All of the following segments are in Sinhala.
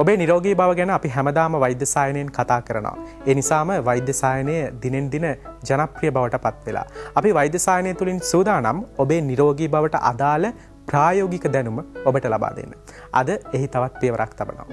ඔබේ නිරෝගී බව ගැන අපි හැමදාම වෛද්‍ය සායනයෙන් කතා කරනවා. ඒ නිසාම වෛද්‍ය සායනය දිනෙන් දින ජනප්‍රිය බවට පත් වෙලා. අපි වෛද්‍ය සායනය තුලින් සූදානම් ඔබේ නිරෝගී බවට අදාළ ප්‍රායෝගික දැනුම ඔබට ලබා දෙන්න. අද එහි තවත් පියවරක් තබනවා.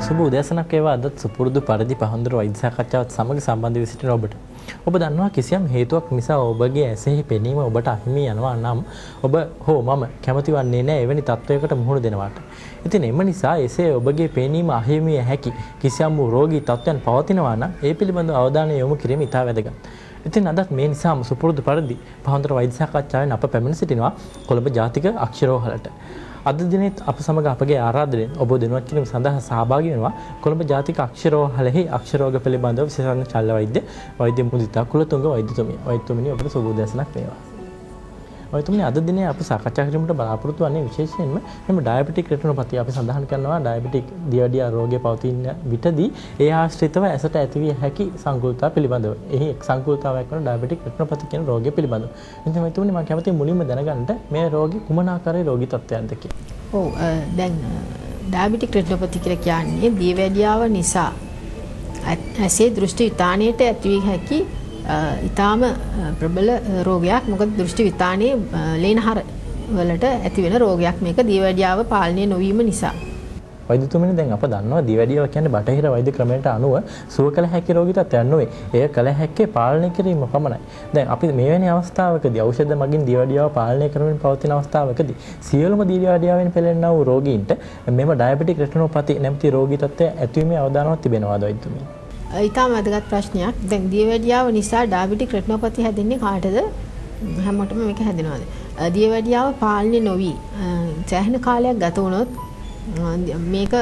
සුබ උදෑසනක් වේවා. අදත් සුපුරුදු පරිදි පහඳුර වෛද්‍ය සාකච්ඡාවත් සමග සම්බන්ධ වී සිටින ඔබට. ඔබ දන්නවා කිසියම් හේතුවක් නිසා ඔබගේ ඇසෙහි පෙනීම ඔබට අහිමි යනවා නම් ඔබ හෝ මම කැමති වන්නේ නැහැ එවැනි තත්ත්වයකට මුහුණ දෙනවට. ඉතින් එම නිසා එසේ ඔබගේ පෙනීම අහිමි හැකි කිසියම් වූ රෝගී තත්ත්වයන් පවතිනවා නම් ඒ පිළිබඳව අවධානය යොමු කිරීම ඉතා වැදගත්. ඉතින් අදත් මේ නිසාම සුපුරුදු පරිදි පහඳුර වෛද්‍ය සාකච්ඡාවෙන් අප පැමිණ සිටිනවා කොළඹ ජාතික අක්ෂරෝහලට. අද දිනෙත් අප සමග අපගේ ආරාධනෙන් ඔබ දෙනුවත් කිරීම සඳහා සහභාගී වෙනවා කොළඹ ජාතික අක්ෂරෝහලෙහි අක්ෂරෝග පිළිබඳව විශේෂඥ ශල්‍ය වෛද්‍ය මුදිතා කුලතුංග වෛද්‍යතුමිය. වෛද්‍යතුමිය ඔබට සුබ උදෑසනක් වේවා. වෛද්‍යතුමිය අද දිනේ අප සාකච්ඡා කිරීමට බලාපොරොත්තු වන්නේ විශේෂයෙන්ම මෙම ඩයබටික් රෙටිනෝපැතිය. අපි සඳහන් කරනවා ඩයබටික් දියවැඩියා රෝගය පවතින විටදී ඒ ආශ්‍රිතව ඇසට ඇතිවිය හැකි සංකූලතා පිළිබඳව. එහි එක් සංකූලතාවයක් වන ඩයබටික් රෙටිනෝපැතිය කියන රෝගය පිළිබඳව. ඉතින් වෛද්‍යතුමිය මම කැමතියි මුලින්ම දැනගන්න මේ රෝගී කුමන ආකාරයේ රෝගී තත්ත්වයක්ද කියලා. ඔව් දැන් ඩයබටික් රෙටිනෝපැතිය කියලා කියන්නේ දියවැඩියාව නිසා ඇසේ දෘෂ්ටි විතානයට ඇතිවිය හැකි ඊටාම ප්‍රබල රෝගයක්. මොකද දෘෂ්ටි විතානයේ ලේනහර වලට ඇති වෙන රෝගයක් මේක දියවැඩියාව පාලනය නොවීම නිසා. වෛද්‍යතුමනි දැන් අප දන්නවා දියවැඩියාව කියන්නේ බටහිර වෛද්‍ය ක්‍රමයට අනුව සුව කළ හැකි රෝගී තත්ත්වයක් නෙවෙයි. එය කළ හැක්කේ පාලනය කිරීම පමණයි. දැන් අපි මෙවැනි අවස්ථාවකදී ඖෂධ මගින් දියවැඩියාව පාලනය කරමින් පවතින අවස්ථාවකදී සියලුම දියවැඩියාවෙන් පෙළෙනා වූ රෝගීන්ට මෙම ඩයබටික් රෙටිනෝපැති නැමැති රෝගී තත්ත්වය ඇතිවීමේ අවදානමක් තිබෙනවාද වෛද්‍යතුමනි? ඊටම වැදගත් ප්‍රශ්නයක්. දැන් දියවැඩියාව නිසා ඩයබටික් රෙටිනෝපැති හැදෙන්නේ කාටද? හැමෝටම මේක හැදෙනවාද? දියවැඩියාව පාලනය නොවි සෑහෙන කාලයක් ගත වුණොත් මේක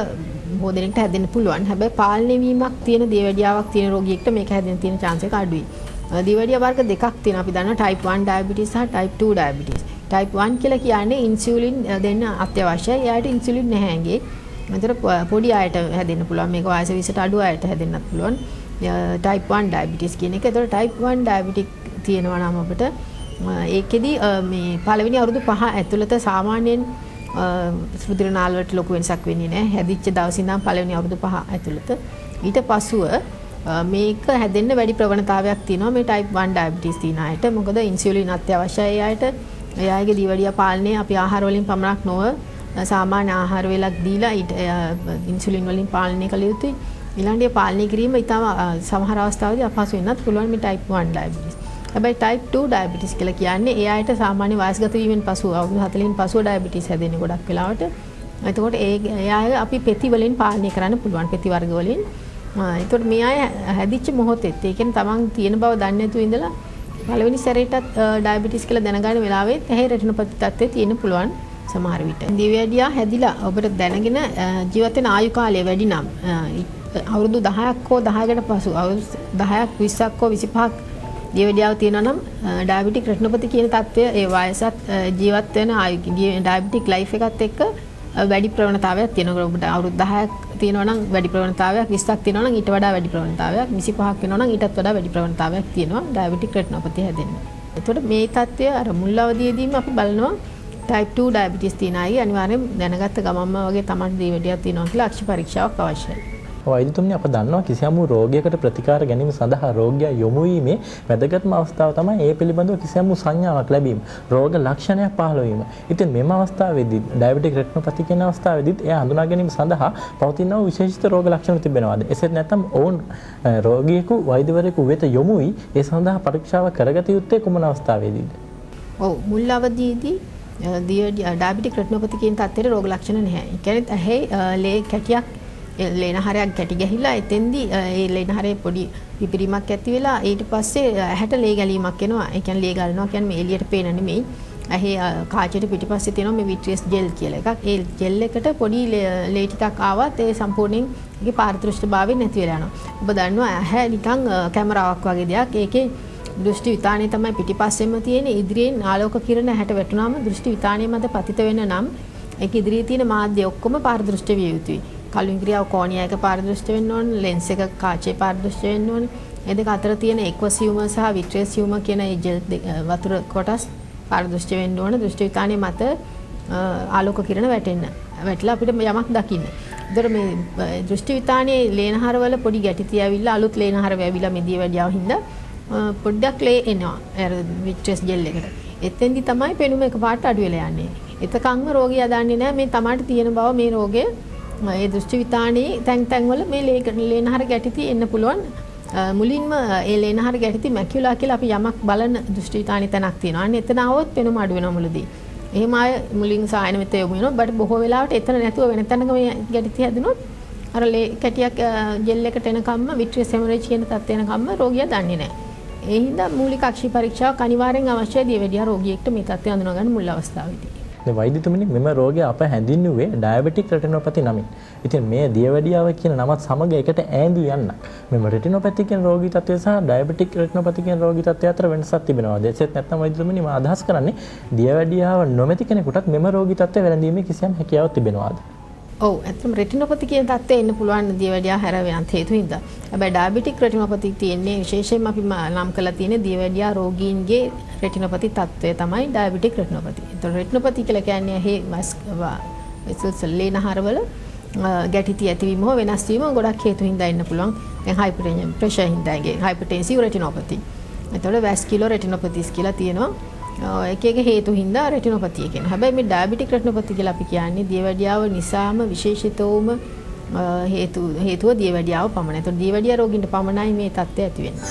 බොහෝ දෙනෙක්ට හැදෙන්න පුළුවන්. හැබැයි පාලනය වීමක් තියෙන දියවැඩියාවක් තියෙන රෝගියෙක්ට මේක හැදෙන්න තියෙන chance එක අඩුයි. දියවැඩියා වර්ග දෙකක් තියෙනවා. අපි දන්නවා type 1 diabetes සහ type 2 diabetes. type 1 කියලා කියන්නේ ඉන්සියුලින් දෙන්න අත්‍යවශ්‍යයි. එයාට ඉන්සියුලින් නැහැ ඇඟේ. මතර පොඩි අයට හැදෙන්න පුළුවන්. මේක වයස 20ට අඩු අයට හැදෙන්නත් පුළුවන්. type 1 diabetes කියන එක. ඒතකොට type 1 diabetic තියෙනවා නම් අපිට ඒකෙදි මේ පළවෙනි අවුරුදු 5 ඇතුළත සාමාන්‍යයෙන් රුධිර නාල වලට ලොකු වෙනසක් වෙන්නේ නැහැ. හැදිච්ච දවසේ ඉඳන් පළවෙනි අවුරුදු 5 ඇතුළත. ඊට පසුව මේක හැදෙන්න වැඩි ප්‍රවණතාවයක් තියෙනවා මේ type 1 diabetes තියෙන අයට. මොකද ඉන්සියුලින් අත්‍යවශ්‍යයි ඒ අයට. එයාගේ දියවැඩියා පාලනය අපි ආහාර වලින් පමණක් නොව සාමාන්‍ය ආහාර වේලක් දීලා ඉන්සුලින් වලින් පාලනය කළ යුතුයි. ඊළඟට පාලනය කිරීම ඉතාම සමහර අවස්ථාවලදී අපහසු වෙන්නත් පුළුවන් මේ type 1 diabetes. හැබැයි type 2 diabetes කියලා කියන්නේ ඒ අයට සාමාන්‍ය වයස්ගත වීමෙන් පසු අවුරුදු 40න් පසුව diabetes හැදෙන්නේ ගොඩක් වෙලාවට. එතකොට ඒ අය අපි පෙති වලින් පාලනය කරන්න පුළුවන් පෙති වර්ග වලින්. එතකොට මේ අය හැදිච්ච මොහොතේත් ඒ කියන්නේ තමන් තියෙන බව දන්නේ නැතුව ඉඳලා පළවෙනි සැරේටත් diabetes කියලා දැනගන්න වෙලාවෙත් ඇහි රෙටිනෝපැති තත්ත්වය තියෙන්න පුළුවන්. සමහර විට දියවැඩියා හැදිලා ඔබට දැනගෙන ජීවත් වෙන ආයු කාලය වැඩි නම් අවුරුදු 10ක් හෝ 10කට පසු අවුරුදු 10ක් 20ක් හෝ 25ක් දියවැඩියාව තියෙනවා නම් ඩයබටික් රෙටිනෝපැති කියන තත්ත්වය ඒ වයසත් ජීවත් වෙන ආයු ඩයබටික් ලයිෆ් එකත් එක්ක වැඩි ප්‍රවණතාවයක් තියෙනවා. ඔබට අවුරුදු 10ක් තියෙනවා නම් වැඩි ප්‍රවණතාවයක් 20ක් තියෙනවා නම් ඊට වඩා වැඩි ප්‍රවණතාවයක් 25ක් වෙනවා නම් ඊටත් වඩා වැඩි ප්‍රවණතාවයක් තියෙනවා ඩයබටික් රෙටිනෝපැති හැදෙන්න. එතකොට මේ තත්ත්වය අර මුල් අවදියේදීම අපි බලනවා type 2 diabetes තියෙන අය අනිවාර්යෙන් දැනගත්ත ගමන්ම වගේ තමයි දියවැඩියක් තියෙනවා කියලා අක්ෂි පරීක්ෂාවක් අවශ්‍යයි. වෛද්‍යතුමනි අප දන්නවා කිසියම් වූ රෝගයකට ප්‍රතිකාර ගැනීම සඳහා රෝගියා යොමු වීමේ වැදගත්ම අවස්ථාව තමයි ඒ පිළිබඳව කිසියම් වූ සංඥාවක් ලැබීම. රෝග ලක්ෂණයක් පහළ වීම. ඉතින් මෙම අවස්ථාවේදී ඩයබටික් රෙටිනෝපැති කියන අවස්ථාවේදීත් එය හඳුනා ගැනීම සඳහා පවතින විශේෂිත රෝග ලක්ෂණ තිබෙනවාද? එසේත් නැත්නම් ඔවුන් රෝගියෙකු වෛද්‍යවරයෙකු වෙත යොමු වී ඒ සඳහා පරීක්ෂාව කරගත යුත්තේ කුමන අවස්ථාවේදීද? ඔව් මුල් අවදියේදී ඩයබටික් රෙටිනෝපැති කියන තත්ත්වයේ රෝග ලක්ෂණ නැහැ. ඒ කියන්නේ ඇහි ලේ කැටියක් ලේනහරයක් ගැටි ගැහිලා එතෙන්දී ඒ ලේනහරේ පොඩි පිපිරීමක් ඇති වෙලා ඊට පස්සේ ඇහැට ලේ ගැලීමක් එනවා. ඒ කියන්නේ ලේ ගලනවා කියන්නේ මේ එළියට පේන නෙමෙයි. ඇහි කාචයට පිටිපස්සේ තියෙනවා මේ විට්‍රියස් ජෙල් කියලා එකක්. ඒ ජෙල් එකට පොඩි ලේ ටිකක් ආවත් ඒ සම්පූර්ණයෙන් ඒකේ පාරදෘෂ්ටභාවය නැති වෙලා යනවා. ඔබ දන්නවා ඇහැ නිකන් කැමරාවක් වගේ දෙයක්. ඒකේ දෘෂ්ටි විතානය තමයි පිටිපස්සෙම තියෙන. ඉදිරියෙන් ආලෝක කිරණ ඇහැට වැටුනහම දෘෂ්ටි විතානය මත පතිත වෙන්න නම් ඒක ඉදිරියේ තියෙන මාධ්‍ය ඔක්කොම පාරදෘෂ්ට විය යුතුයි. කළු ඉංග්‍රියාව කෝණියා එක පාරදෘෂ්ට වෙන්න ඕන, ලෙන්ස් එක කාචේ පාරදෘෂ්ට වෙන්න ඕන. ඒ දෙක අතර තියෙන එක්වස් හියුමර් සහ විට්‍රියස් හියුමර් කියන ඒ ජෙල් වතුර කොටස් පාරදෘෂ්ටි වෙන්න ඕන. දෘෂ්ටි විතානයේ මත ආලෝක කිරණ වැටිලා අපිට යමක් දකින්න. ඒතර මේ දෘෂ්ටි විතානයේ ලේනහරවල පොඩි ගැටි තියාවිලා අලුත් ලේනහර වැවිලා මෙදිය වැඩියව හින්දා පොඩ්ඩක් ලේ එනවා. අර විට්‍රියස් ජෙල් එකට. එතෙන්දි තමයි පෙනුම එකපාරට අඩු වෙලා යන්නේ. එතකන්ම රෝගියා දන්නේ නැහැ මේ තමාට තියෙන බව මේ රෝගය ඒ දෘෂ්ටි විතානයේ තැන් වල මේ ලේනහර ගැටි තියෙන්න පුළුවන්. මුලින්ම ඒ ලේනහර ගැටි මැකියුලා කියලා අපි යමක් බලන දෘෂ්ටි විතානයේ තැනක් තියෙනවා. අන්න එතන આવොත් පෙනුම අඩු වෙනවා මුලදී. එහෙම ආය මුලින් සායන මෙත යොමු වෙනවා. බට බොහෝ වෙලාවට එතන නැතුව වෙන තැනක මේ ගැටි හැදුනොත් අර ලේ කැටියක් ජෙල් එකට එනකම්ම විට්‍රියස් හෙමරේජ් කියන තත්ත්වය එනකම්ම රෝගියා දන්නේ නැහැ. ඒ හින්දා මූලික අක්ෂි පරීක්ෂාවක් අනිවාර්යෙන් අවශ්‍යයි දියවැඩියා රෝගියෙක්ට මේ තත්ත්වය හඳුනා ගන්න මුල් අවස්ථාවේදී. දැන් වෛද්‍යතුමනි මෙම රෝගය අප හැඳින්වුවේ ඩයබටික් රෙටිනෝපැති නමින්. ඉතින් මේ දියවැඩියාව කියන නමත් සමග එකට ඈඳී යන්නක්. මෙම රෙටිනෝපැති කියන රෝගී තත්ත්වය සහ ඩයබටික් රෙටිනෝපැති කියන රෝගී තත්ත්වය අතර වෙනසක් තිබෙනවාද? එසේත් නැත්නම් වෛද්‍යතුමනි මා අදහස් කරන්නේ දියවැඩියාව නොමැති කෙනෙකුටත් මෙම රෝගී තත්ත්වය වැළඳීමේ කිසියම් හැකියාවක් තිබෙනවාද? ඔව් ඇත්තම රෙටිනෝපැති කියන තත්ත්වය එන්න පුළුවන් දියවැඩියා හැර වෙනත් හේතු හින්දා. හැබැයි ඩයබටික් රෙටිනෝපැති තියෙන්නේ විශේෂයෙන්ම අපි නම් කරලා තියෙන්නේ දියවැඩියා රෝගීන්ගේ රෙටිනෝපැති තත්ත්වය තමයි ඩයබටික් රෙටිනෝපැති. ඒතකොට රෙටිනෝපැති කියලා කියන්නේ වෙසල්ස් ලේනහරවල ගැටි ඇතිවීම හෝ වෙනස් වීම ගොඩක් හේතු හින්දා එන්න පුළුවන්. දැන් හයිපර්ටෙන්ෂන් ප්‍රෙෂර් හින්දා හයිපර්ටෙන්සිව් රෙටිනෝපැති. ඒතකොට වැස්කියුලර් රෙටිනෝපැතිස් කියලා තියෙනවා. එක එක හේතු හින්දා රෙටිනෝපැතිය කියනවා. හැබැයි මේ ඩයබටික් රෙටිනෝපැති කියලා අපි කියන්නේ දියවැඩියාව නිසාම විශේෂිතවම හේතුව දියවැඩියාව පමණයි. ඒතකොට දියවැඩියා රෝගීන්ට පමණයි මේ තත්ත්වය ඇති වෙන්නේ.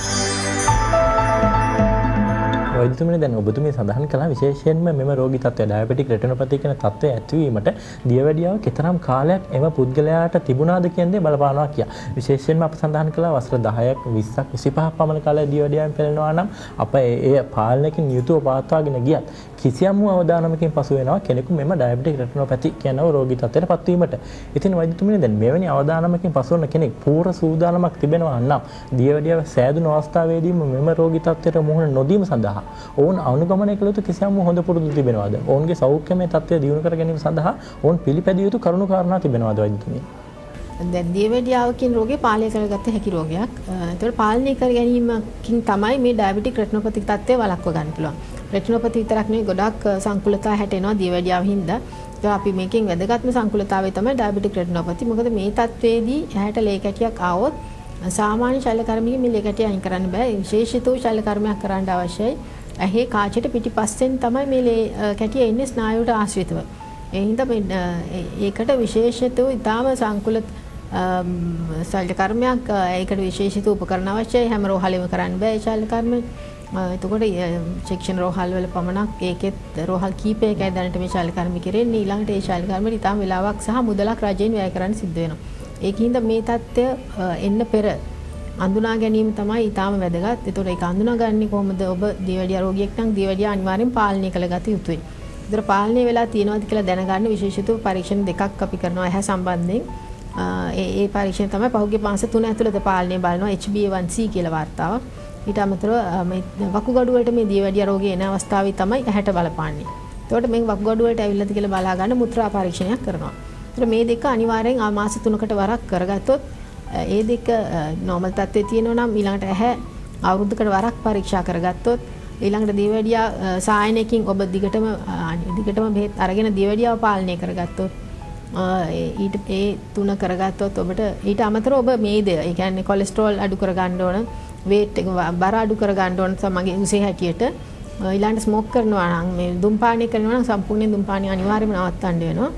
වෛද්‍යතුමනි දැන් ඔබතුමිය සඳහන් කළා විශේෂයෙන්ම මෙම රෝගී තත්ත්වය ඩයබටික් රෙටිනෝපැති කියන තත්ත්වය ඇතිවීමට දියවැඩියාව කෙතරම් කාලයක් එම පුද්ගලයාට තිබුණාද කියන දේ බලපානවා කියලා. විශේෂයෙන්ම අප සඳහන් කළා වසර 10ක් 20ක් 25ක් පමණ කාලයක් දියවැඩියාවෙන් පෙළෙනවා නම් අප ඒ පාලනයකින් යුතුව පවත්වාගෙන ගියත් කිසියම් අවදානමකින් පසු වෙනවා කෙනෙකු මෙම ඩයබටික් රෙටිනෝපැති කියන රෝගී තත්ත්වයට පත්වීමට. ඉතින් වෛද්‍යතුමනි දැන් මෙවැනි අවදානමකින් පසු වන කෙනෙක් පූර්ව සූදානමක් තිබෙනවා නම් දියවැඩියාව සෑදුණු අවස්ථාවේදීම මෙම රෝගී තත්ත්වයට මුහුණ නොදීම සඳහා ඔවුන් අනුගමනය කළ යුතු කිසියම් හොඳ පුරුදු තිබෙනවාද? ඔවුන්ගේ සෞඛ්‍යමය තත්ත්වය දියුණු කර ගැනීම සඳහා ඔවුන් පිළිපැදිය යුතු කරුණු කාරණා තිබෙනවාද වෛද්‍යතුමනි? දැන් දියවැඩියාව කියන රෝගේ පාලනය කරගත්ත හැකි රෝගයක්. ඒතකොට පාලනය කර ගැනීමකින් තමයි මේ ඩයබටික් රෙටිනෝපැති තත්ත්වය වළක්ව ගන්න පුළුවන්. රෙටිනෝපැති විතරක් නෙවෙයි ගොඩක් සංකුලතා හැටෙනවා දියවැඩියාව හින්දා. ඒත් අපි මේකෙන් වැදගත්ම සංකුලතාවය තමයි ඩයබටික් රෙටිනෝපැති. මොකද මේ තත්ත්වයේදී ඇහැට ලේ කැටියක් ආවොත් සාමාන්‍ය ශල්‍ය කර්මයකින් මේ ලේ කැටිය අයින් කරන්න බෑ. විශේෂිත වූ ශල්‍ය කර්මයක් කරන්න අවශ්‍යයි. ඇහි කාචයට පිටිපස්සෙන් තමයි මේ ලේ කැටිය එන්නේ ස්නායුවට ආශ්‍රිතව. ඒ හින්දා මේ ඒකට විශේෂිත වූ ඊටාම සංකුල ශල්‍ය කර්මයක් ඒකට විශේෂිත උපකරණ අවශ්‍යයි. හැම රෝහලෙම කරන්න බෑ ඒ ශල්‍ය කර්ම. එතකොට සෙක්ෂන් රෝහල් වල පමණක් ඒකෙත් රෝහල් කීපයකයි දැනට මේ ශල්‍ය කර්ම කෙරෙන්නේ. ඊළඟට ඒ ශල්‍ය කර්මෙට ඊටාම වෙලාවක් සහ මුදලක් රජයෙන් වැය කරන්න සිද්ධ වෙනවා. ඒකින්ද මේ தත්ත්වය එන්න පෙර අඳුනා ගැනීම තමයි ඊටාම වැදගත්. ඒතකොට ඒක අඳුනාගන්නේ කොහොමද? ඔබ දියවැඩියා රෝගියෙක් නම් දියවැඩියා අනිවාර්යෙන් පාලනය කළගත යුතුයි. ඒතර පාලනය වෙලා තියෙනවද කියලා දැනගන්න විශේෂිත පරීක්ෂණ දෙකක් අපි කරනවා ඇහැ සම්බන්ධයෙන්. ඒ පරීක්ෂණ තමයි පහුගිය මාස 3 ඇතුළත පාලනය බලනවා HbA1c කියලා වාර්තාවක්. ඊට අමතරව මේ වකුගඩු වලට මේ දියවැඩියා රෝගය එන අවස්ථාවේ තමයි ඇහැට බලපාන්නේ. ඒතකොට මේ වකුගඩු වලට ඇවිල්ලාද කියලා බලා ගන්න මුත්‍රා පරීක්ෂණයක් කරනවා. ඒතර මේ දෙක අනිවාර්යෙන් මාස 3කට වරක් කරගත්තොත් ඒ දෙක නෝමල් තත්ත්වයේ තියෙනවා නම් ඊළඟට ඇහැ අවුරුද්දකට වරක් පරීක්ෂා කරගත්තොත් ඊළඟට දියවැඩියා සායනයකින් ඔබ දිගටම බෙහෙත් අරගෙන දියවැඩියාව පාලනය කරගත්තොත් ඊට ඒ තුන කරගත්තොත් ඔබට ඊට අමතරව ඔබ මේදය ඒ කියන්නේ කොලෙස්ටරෝල් අඩු කරගන්න ඕන වේට් එක බර අඩු කරගන්න ඕන තමගේ උසේ හැටියට ඊළඟට ස්මෝක් කරනවා නම් මේ දුම්පානය කරනවා නම් සම්පූර්ණයෙන් දුම්පානය අනිවාර්යයෙන්ම නවත්තන්න වෙනවා.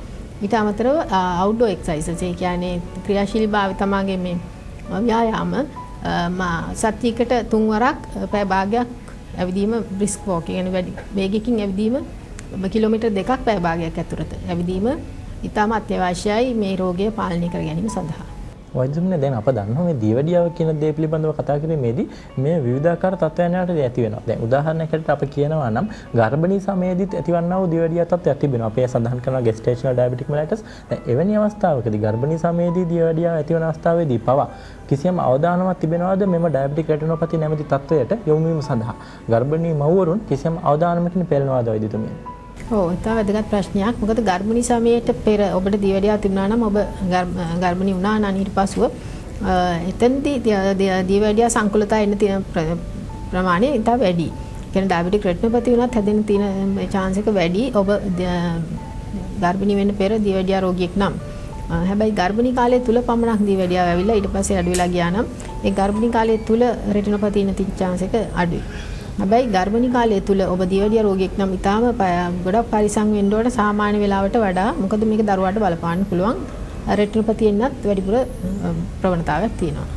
ඊට අමතරව අවුට්ඩෝර් එක්සර්සයිසස් ඒ කියන්නේ ක්‍රියාශීලීභාවය තමගේ මේ ව්‍යායාම සතියකට 3 වරක් පැය භාගයක් ඇවිදීම බ්‍රිස්ක් වෝක් කියන්නේ වැඩි වේගයකින් ඇවිදීම කිලෝමීටර් 2ක් පැය භාගයක් ඇතුළත ඇවිදීම ඉතාම අත්‍යවශ්‍යයි මේ රෝගය පාලනය කර ගැනීම සඳහා. වෛද්‍යතුමනි දැන් අප දන්නවා මේ දියවැඩියාව කියන දේ පිළිබඳව කතා කිරීමේදී මේ විවිධාකාර තත්ත්වයන් යටතේ ඇති වෙනවා. දැන් උදාහරණයකට අපි කියනවා නම් ගර්භණී සමයේදීත් ඇතිවන්නා වූ දියවැඩියා තත්ත්වයක් තිබෙනවා. අපි සඳහන් කරනවා gestational diabetic mellitus. දැන් එවැනි අවස්ථාවකදී ගර්භණී සමයේදී දියවැඩියාව ඇතිවන අවස්ථාවේදී පවා කිසියම් අවධානමක් තිබෙනවද මෙම ඩයබටික් රෙටිනෝපැති නැමැති තත්ත්වයට යොමු වීම සඳහා? ගර්භණී මව්වරුන් කිසියම් අවධානමකින් පෙළෙනවද වෛද්‍යතුමිය? ඔව් ඒක වැදගත් ප්‍රශ්නයක්. මොකද ගර්භණී සමයයට පෙර ඔබට දියවැඩියාව තිබුණා නම් ඔබ ගර්භණී වුණා නම් ඊට පස්ව එතනදී දියවැඩියා සංකුලතා එන්න තියෙන ප්‍රමාණය ඉතා වැඩි. කියන්නේ ඩයබටික් රෙටිනෝපැති වුණත් හැදෙන්න තියෙන chance එක වැඩි. ඔබ ගර්භණී වෙන්න පෙර දියවැඩියා රෝගියෙක් නම්. හැබැයි ගර්භණී කාලය තුල පමණක් දියවැඩියාව ඇවිල්ලා ඊට පස්සේ අඩු වෙලා ගියා නම් ඒ ගර්භණී කාලය තුල රෙටිනෝපැති ඉන්න තියෙන chance එක අඩුයි. හැබැයි ගර්භණී කාලය තුල ඔබ දියවැඩියා රෝගියෙක් නම් ඊටාම ගොඩක් පරිසම් වෙන්න ඕන සාමාන්‍ය වෙලාවට වඩා. මොකද මේක දරුවාට බලපාන්න පුළුවන්. රෙටිනෝපැති එන්නත් වැඩිපුර ප්‍රවණතාවයක් තියෙනවා.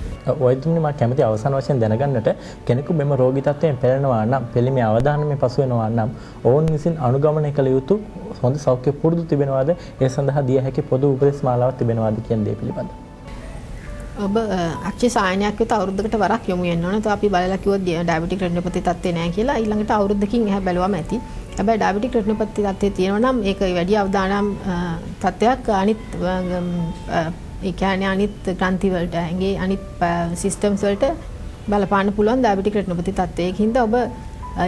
වෛද්‍යතුමනි මම කැමති අවසාන වශයෙන් දැනගන්නට කෙනෙකු මෙම රෝගී තත්ත්වයෙන් පෙළෙනවා නම් පෙළීමේ අවධානමේ පසු වෙනවා නම් ඔවුන් විසින් අනුගමනය කළ යුතු හොඳ සෞඛ්‍ය පුරුදු තිබෙනවාද? ඒ සඳහා දිය හැකි පොදු උපදෙස් මාලාවක් තිබෙනවාද කියන දේ පිළිබඳව. ඔබ අක්ෂි සායනයක් වෙත අවුරුද්දකට වරක් යොමු වෙන්න ඕන. අපි බලලා කිව්වොත් ඩයබටික් රෙටිනෝපැති තත්ත්වේ නැහැ කියලා ඊළඟට අවුරුද්දකින් එහා බැලුවම ඇති. හැබැයි ඩයබටික් රෙටිනෝපැති තත්ත්වේ තියෙනවා නම් ඒක වැඩි අවදානම් තත්ත්වයක් අනිත් ඒ කියන්නේ අනිත් ග්‍රන්ථි වලට ඇඟේ අනිත් සිස්ටම්ස් වලට බලපාන්න පුළුවන් ඩයබටික් රෙටිනෝපැති තත්ත්වයකින්ද ඔබ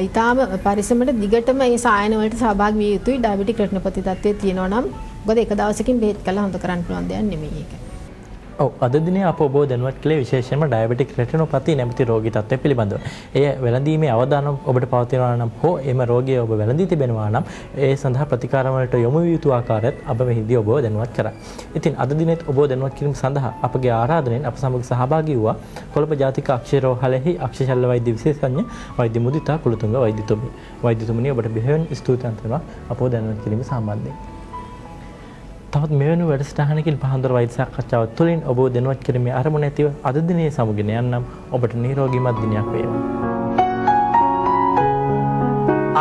ඊටාම පරිස්සමට දිගටම මේ සායන වලට සහභාගී විය යුතුයි. ඩයබටික් රෙටිනෝපැති තත්ත්වයේ තියෙනවා නම් මොකද එක දවසකින් බෙහෙත් කළා හොඳ කරන්න පුළුවන් දෙයක් නෙමෙයි ඒක. ඔව් අද දිනේ අප ඔබ දැනුවත් කළේ විශේෂයෙන්ම ඩයබටික් රෙටිනෝපැති නැමැති රෝගී තත්ත්වය පිළිබඳව. එය වැළඳීමේ අවධානම ඔබට පවතිනවා නම් හෝ එම රෝගය ඔබ වැළඳී තිබෙනවා නම් ඒ සඳහා ප්‍රතිකාර වලට යොමු විය යුතු ආකාරයත් අප මෙහිදී ඔබව දැනුවත් කරා. ඉතින් අද දිනෙත් ඔබව දැනුවත් කිරීම සඳහා අපගේ ආරාධනෙන් අප සමග සහභාගී වූවා කොළඹ ජාතික අක්ෂය රෝහලෙහි අක්ෂය ශල්‍ය වෛද්‍ය විශේෂඥ වෛද්‍ය මුදිතා කුලතුංග වෛද්‍යතුමනි. වෛද්‍යතුමනි ඔබට බෙහෙවින් ස්තුතිවන්ත වෙනවා අපව දැනුවත් කිරීම සම්බන්ධයෙන්. තවත් මෙවැනි වැඩසටහනකින් පහන්දර වෛද්‍ය සාකච්ඡාව තුළින් ඔබ දැනුවත් කිරීමේ අරමුණ ඇතිව අද දිනේ සමුගෙන යන්නම්. ඔබට නිරෝගීමත් දිනයක් වේවා.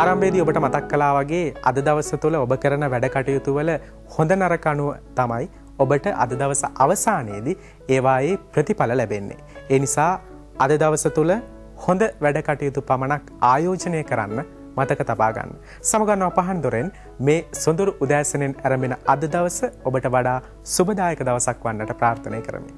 ආරම්භයේදී ඔබට මතක් කළා වගේ අද දවස තුළ ඔබ කරන වැඩ කටයුතු වල හොඳ නරක අනුව තමයි ඔබට අද දවස අවසානයේදී ඒවායේ ප්‍රතිඵල ලැබෙන්නේ. ඒ නිසා අද දවස තුළ හොඳ වැඩ කටයුතු පමණක් ආයෝජනය කරන්න මතක තබා ගන්න. සමගන්නවා පහන්දොරෙන් මේ සොඳුරු උදෑසනෙන් ආරම්භන අද දවස ඔබට වඩා සුබදායක දවසක් වන්නට ප්‍රාර්ථනා කරමි.